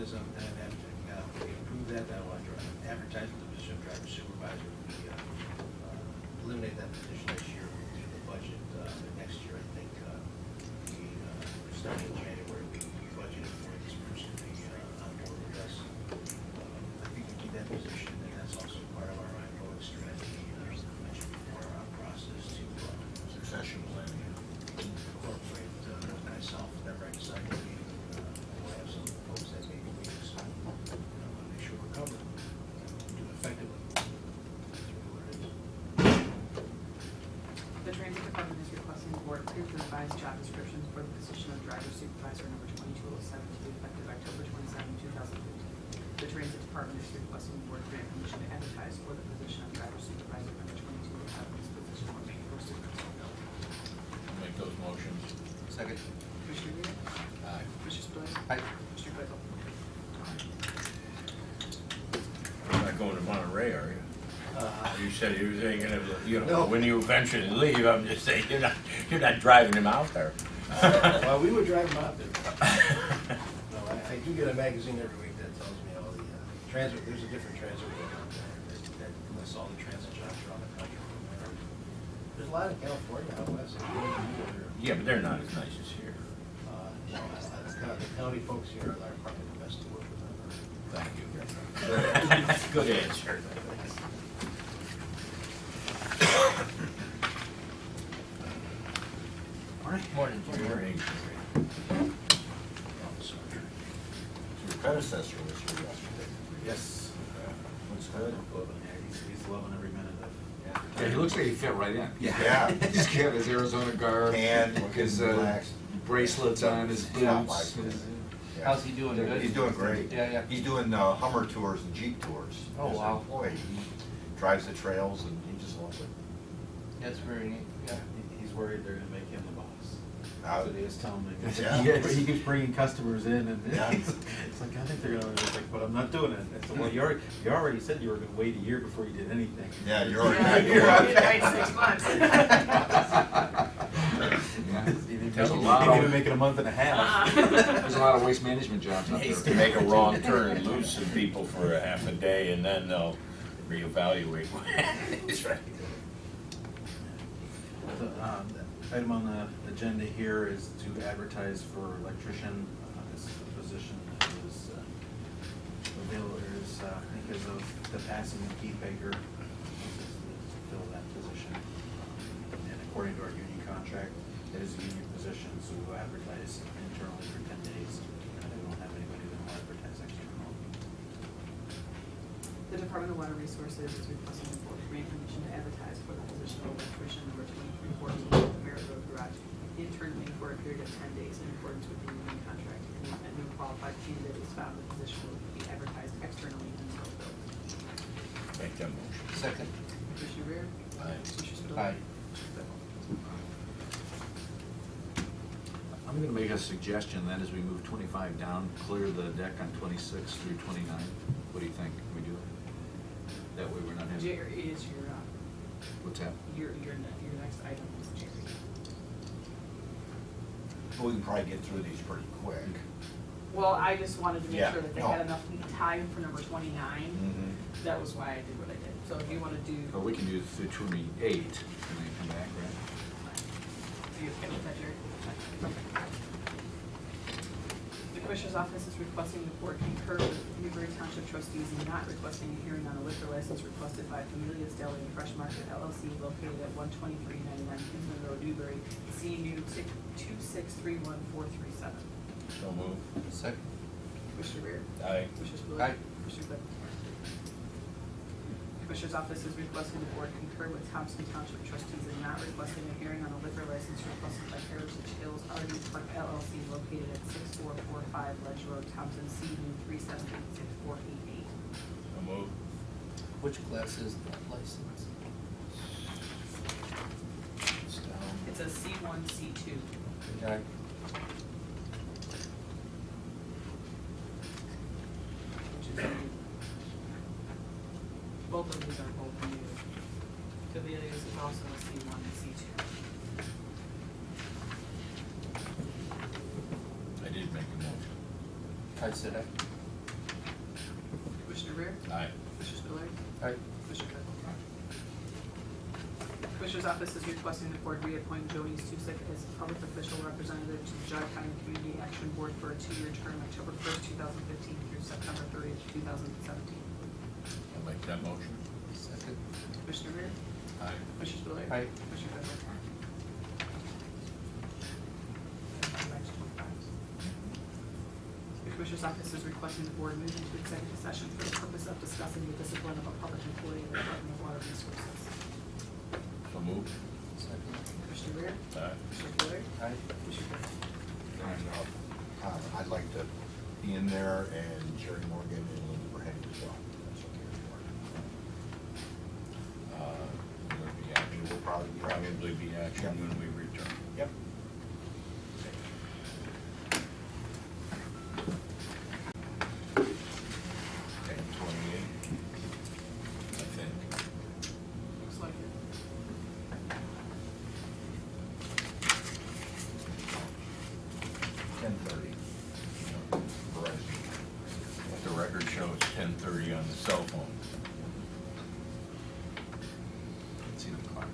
is, and after we approve that, then I want to advertise for the position of driver supervisor. We eliminate that position this year, we'll do the budget next year. I think we, starting in January, we budgeted for this person to be on board with us. I think we keep that position, and that's also part of our ongoing strategy, as I mentioned before, our process to Succession planning. incorporate myself whenever I decide to leave. We'll have some folks that may be leaving, so I want to make sure we're covered, do it effectively. That's really what it is. The Transit Department is requesting the board approve the revised job descriptions for the position of driver supervisor number 2207 to be effective October 27, 2015. The Transit Department is requesting the board grant permission to advertise for the position of driver supervisor number 2207. This position will be posted until filled. I'll make those motions. Second. Commissioner Rea? Aye. Commissioner Spillier? Aye. Commissioner Claypool? You're not going to Monterey, are you? You said you were thinking of, No. when you eventually leave, I'm just saying, you're not driving him out there. Well, we would drive them out there. No, I do get a magazine every week that tells me all the transit, there's a different transit road out there that lists all the transit jobs around the country. There's a lot in California, out west. Yeah, but they're not as nice as here. The county folks here are probably the best to work with. Thank you. Good answer. Morning, Jerry. Morning. Your predecessor was here yesterday. Yes. Looks good. He's loving every minute of Yeah, he looks like he fit right in. Yeah. He's got his Arizona garb, And looking his relaxed. bracelets on, his Yeah, boots. like- his- Yeah. How's he doing? Good? He's doing great. Yeah, yeah. He's doing Hummer tours and Jeep tours. Oh, as an wow. employee. He drives the trails and he just loves it. That's very neat, yeah. He's worried they're gonna make him the boss. Uh, That's what he was telling me. Yeah. He keeps bringing customers in and Yeah. it's like, I think they're gonna, it's like, but I'm not doing it. I said, well, you already said you were gonna wait a year before you did anything. Yeah, you're already. Yeah, you're you're already- already right 6 months. Yeah. You didn't There's a make- lot you didn't of- even make it a month and a half. There's a lot of waste management jobs out Needs to there. make a wrong turn and lose some people for a half a day, and then they'll reevaluate. It's right. The item on the agenda here is to advertise for electrician. This position is available, because of the passing of Keith Baker, this is to fill that position. And according to our union contract, it is a union position, so we'll advertise internally for 10 days. And we don't have anybody that will advertise externally. The Department of Water Resources is requesting the board grant permission to advertise for the position of electrician number 2314 Merritt Road Garage internally for a period of 10 days in accordance with the union contract. If a new qualified candidate is found, the position will be advertised externally until filled. Make that motion. Second. Commissioner Rea? Aye. Commissioner Spillier? Aye. Commissioner Claypool? I'm gonna make a suggestion, that as we move 25 down, clear the deck on 26 through 29. What do you think? Can we do it? That way we're not having, Jerry is what's that? your next item is Jerry. But we can probably get through these pretty quick. Well, I just wanted to make Yeah, sure that they no. had enough time for number 29. Mhm. That was why I did what I did. So if you want to do, Or we can do through 28 and then come back, right? are you okay with that, Jerry? The Commissioner's Office is requesting the board concur with Newbury Township trustees in not requesting a hearing on a liquor license requested by Familia's Deli and Fresh Market LLC located at 12399 Kinsman Road, Newbury, CNU 2631437. So move. Second. Commissioner Rea? Aye. Commissioner Spillier? Aye. Commissioner Claypool? Commissioner's Office is requesting the board concur with Thompson Township trustees in not requesting a hearing on a liquor license requested by Heritage Hills RD Park LLC located at 6445 Ledge Road, Thompson, CU 3786488. So move. Which class is that license? It's down. It's a C1, C2. Okay. Which is new. Both of these are both new. Cavilia's is also a C1 and C2. I did make a motion. I said aye. Aye. Commissioner Spillier. Aye. Commissioner Claypool. Commissioner's Office is requesting the board reappoint Joni Stusek as public official representative to the Geauga County Community Action Board for a 2-year term, October 1st, 2015 through September 30th, 2017. I'll make that motion. Second. Commissioner Rea? Aye. Commissioner Spillier. Aye. Commissioner Claypool. The Commissioner's Office is requesting the board move into executive session for the purpose of discussing the discipline of a public employee in the Department of Water Resources. So moved. Second. Commissioner Rea? Aye. Commissioner Spillier. Aye. Commissioner Claypool. And I'd like to be in there, and Jerry Morgan and Linda Verheyen as well. That's okay with Will there be action? you. We'll Probably be action Yep. when we return. Yep. Okay, 28, I think. Looks like it. 10:30. Verizon. What the record shows, 10:30 on the cell phone. Let's see the clock.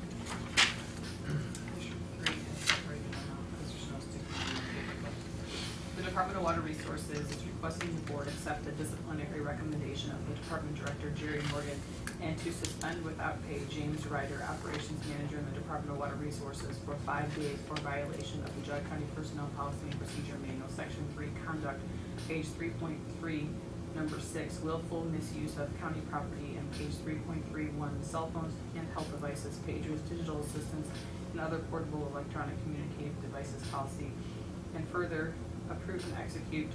The Department of Water Resources is requesting the board accept the disciplinary recommendation of the Department Director Jerry Morgan and to suspend without pay James Ryder, Operations Manager in the Department of Water Resources, for 5 days for violation of the Geauga County Personnel Policy and Procedure Manual, Section 3, Conduct, page 3.3, number 6, willful misuse of county property, and page 3.31, cell phones, handheld devices, pagers, digital assistants, and other portable electronic communicative devices policy, and further approve and execute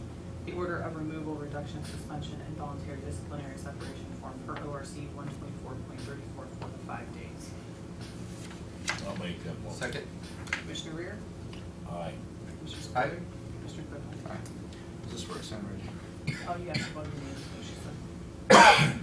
the order of removal, reduction, suspension, and voluntary disciplinary separation form per ORC 124.34 for the 5 days. I'll make that motion. Second. Commissioner Rea? Aye. Commissioner Aye. Spillier? Commissioner Claypool? Aye. Is this where I send Reggie? Oh, yes, above the names, what she said.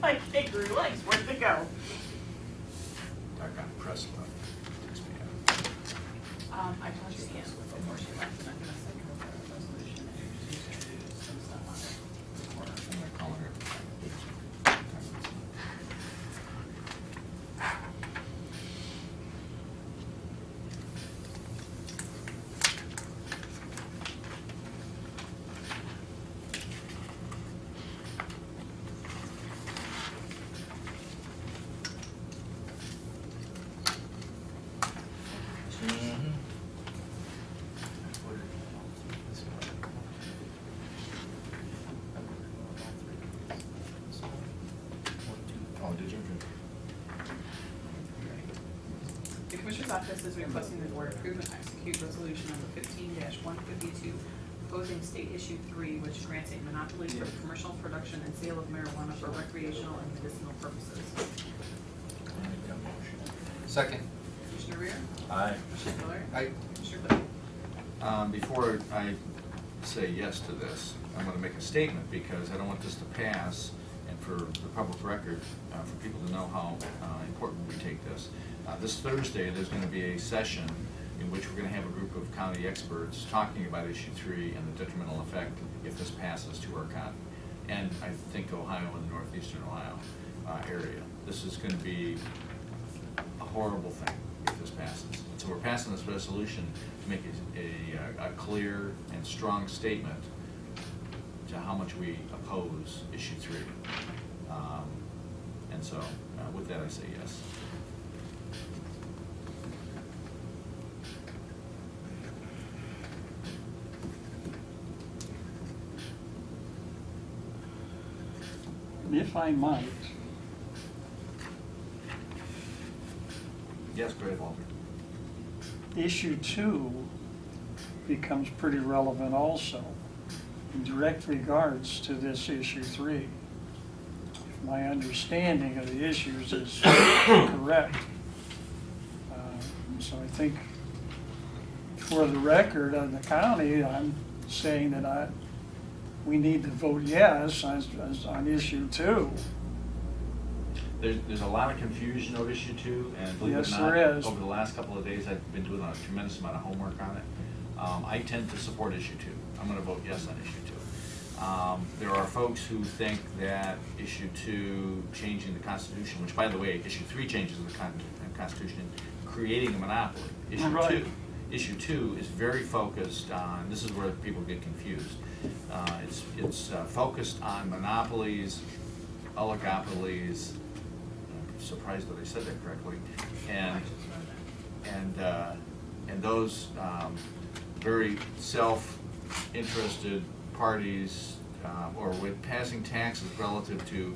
Like, hey, grew legs, where'd they go? Dark on press button. I talked to Ann before she left, and I'm gonna send her the resolution and introduce some stuff on it. I'm gonna call her. Mhm. Oh, did you? The Commissioner's Office is requesting the board approve and execute resolution number 15-152, proposing state issue 3, which grants a monopoly for the commercial production and sale of marijuana for recreational and medicinal purposes. I'll make that motion. Second. Commissioner Rea? Aye. Commissioner Spillier? Aye. Commissioner Claypool? Before I say yes to this, I'm gonna make a statement, because I don't want this to pass, and for the public record, for people to know how important we take this. This Thursday, there's gonna be a session in which we're gonna have a group of county experts talking about issue 3 and the detrimental effect if this passes to our county, and I think Ohio and the northeastern Ohio area. This is gonna be a horrible thing if this passes. So we're passing this resolution to make a clear and strong statement to how much we oppose issue 3. And so, with that, I say yes. If I might, Yes, go ahead, Walter. issue 2 becomes pretty relevant also in direct regards to this issue 3. If my understanding of the issues is correct. So I think for the record of the county, I'm saying that we need to vote yes on issue 2. There's a lot of confusion over issue 2, and believe it Yes, or not, there is. over the last couple of days, I've been doing a tremendous amount of homework on it. I tend to support issue 2. I'm gonna vote yes on issue 2. There are folks who think that issue 2, changing the Constitution, which by the way, issue 3 changes the Constitution, creating a monopoly. Right. Issue 2 is very focused on, this is where people get confused. It's focused on monopolies, oligopolies, I'm surprised that I said that correctly, and those very self-interested parties, or with passing taxes relative to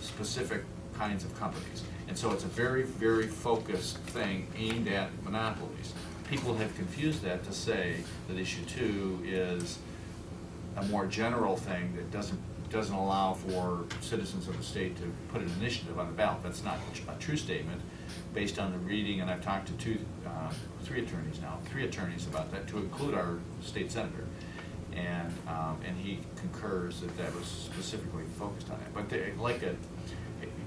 specific kinds of companies. And so it's a very, very focused thing aimed at monopolies. People have confused that to say that issue 2 is a more general thing that doesn't allow for citizens of the state to put an initiative on the ballot. That's not a true statement based on the reading, and I've talked to three attorneys about that, to include our state senator. And he concurs that was specifically focused on that. But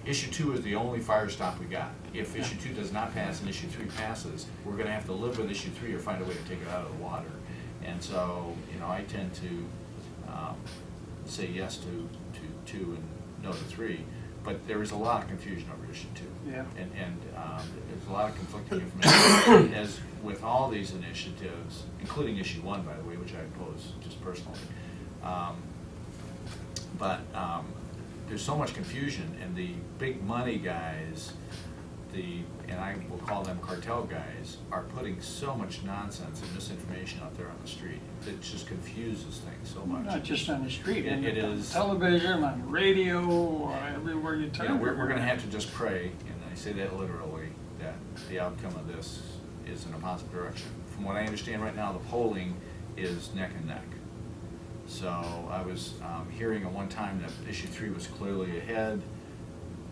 issue 2 is the only fire stop we got. If issue 2 does not pass and issue 3 passes, we're gonna have to live with issue 3 or find a way to take it out of the water. And so, I tend to say yes to 2 and no to 3, but there is a lot of confusion over issue 2. Yeah. And there's a lot of conflicting information, as with all these initiatives, including issue 1, by the way, which I oppose just personally. There's so much confusion, and the big money guys, and I will call them cartel guys, are putting so much nonsense and misinformation out there on the street. It just confuses things so much. Not just on the street, It on is. television, on radio, everywhere you turn. We're gonna have to just pray, and I say that literally, that the outcome of this is in a positive direction. From what I understand right now, the polling is neck and neck. So I was hearing at one time that issue 3 was clearly ahead.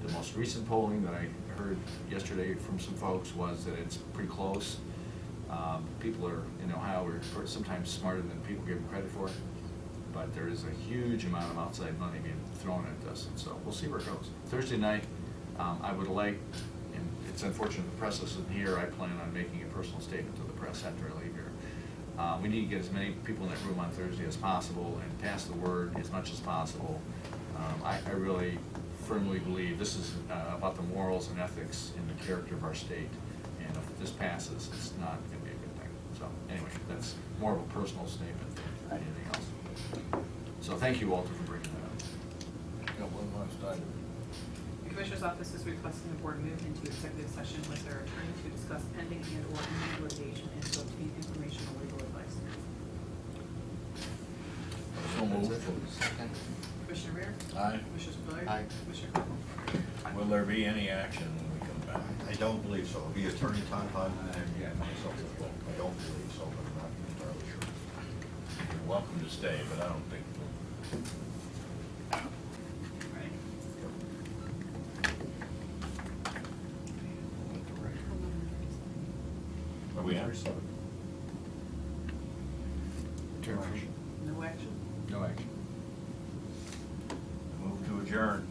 The most recent polling that I heard yesterday from some folks was that it's pretty close. People in Ohio are sometimes smarter than people give them credit for, but there is a huge amount of outside money being thrown at this, and so we'll see where it goes. Thursday night, I would like, and it's unfortunate the press isn't here, I plan on making a personal statement to the press after I leave here. We need to get as many people in that room on Thursday as possible and pass the word as much as possible. I really firmly believe this is about the morals and ethics and the character of our state, and if this passes, it's not going to be a good thing. So anyway, that's more of a personal statement than anything else. So thank you, Walter, for bringing that up. Got one last item. The Commissioner's Office is requesting the Board move into executive session with their attorney to discuss pending and/or imminent litigation and to obtain information or legal advice. So moved. Second. Commissioner Rea? Aye. Commissioner Spillier? Aye. Commissioner Claypool? Will there be any action when we come back? I don't believe so. It'll be Attorney Tom Hunt and myself as well. I don't believe so, but I'm not entirely sure. You're welcome to stay, but I don't think we'll. Are we on? Turn for you. No action? No action. Move to adjourn.